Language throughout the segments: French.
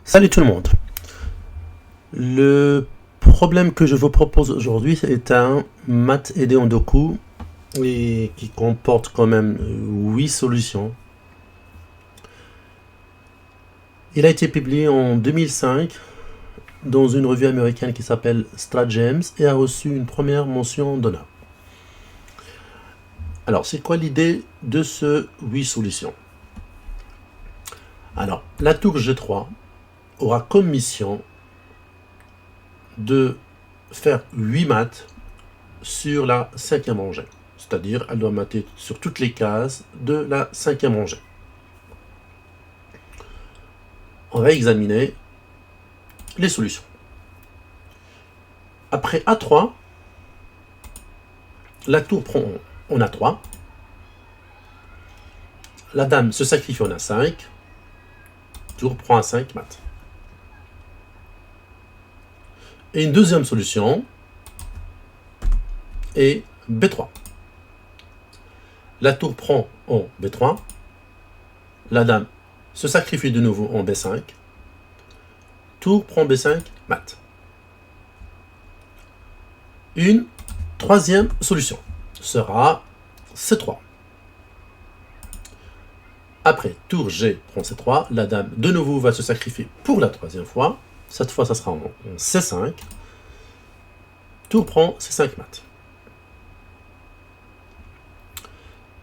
Salut tout le monde. Le problème que je vous propose aujourd'hui est un math aidé en Doku et qui comporte quand même 8 solutions. Il a été publié en 2005 dans une revue américaine qui s'appelle StratGems et a reçu une première mention d'honneur. Alors, c'est quoi l'idée de ce 8 solutions? Alors, la tour G3 aura comme mission de faire 8 maths sur la cinquième rangée. C'est-à-dire, elle doit mater sur toutes les cases de la cinquième rangée. On va examiner les solutions. Après A3, la tour prend en A3. La dame se sacrifie en A5. Tour prend A5 maths. Et une deuxième solution est B3. La tour prend en B3. La dame se sacrifie de nouveau en B5. Tour prend B5 maths. Une troisième solution sera C3. Après, tour G prend C3. La dame de nouveau va se sacrifier pour la troisième fois. Cette fois, ça sera en C5. Tour prend C5 maths.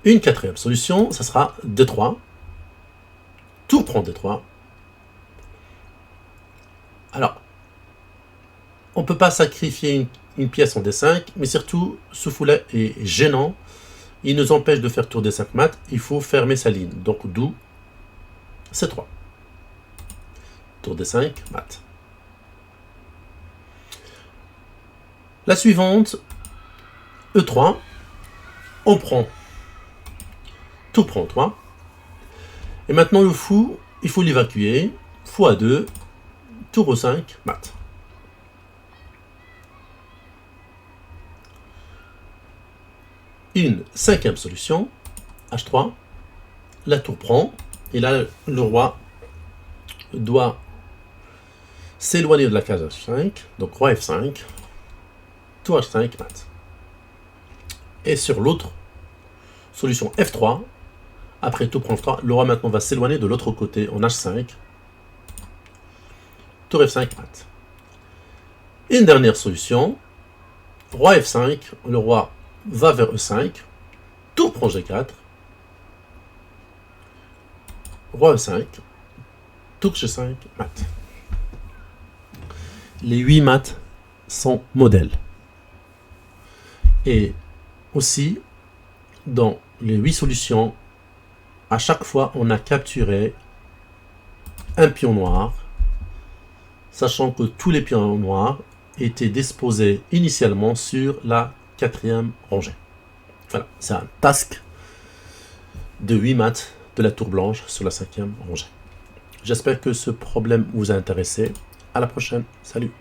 Une quatrième solution, ça sera D3. Tour prend D3. Alors, on ne peut pas sacrifier une pièce en D5, mais surtout, ce foulet est gênant. Il nous empêche de faire tour D5 maths. Il faut fermer sa ligne. Donc, d'où C3. Tour D5 maths. La suivante, E3, on prend, tour prend 3. Et maintenant le fou, il faut l'évacuer, fou à 2, tour E5, maths. Une cinquième solution, H3, la tour prend, et là le roi doit s'éloigner de la case H5, donc roi F5, tour H5 maths. Et sur l'autre solution F3, après tour prend F3, le roi maintenant va s'éloigner de l'autre côté en H5, tour F5 maths. Et une dernière solution, roi F5, le roi va vers E5, tour prend G4, roi E5, tour G5 maths. Les 8 maths sont modèles. Et aussi, dans les 8 solutions, à chaque fois, on a capturé un pion noir, sachant que tous les pions noirs étaient disposés initialement sur la quatrième rangée. Voilà, c'est un task de 8 maths de la tour blanche sur la cinquième rangée. J'espère que ce problème vous a intéressé. À la prochaine. Salut.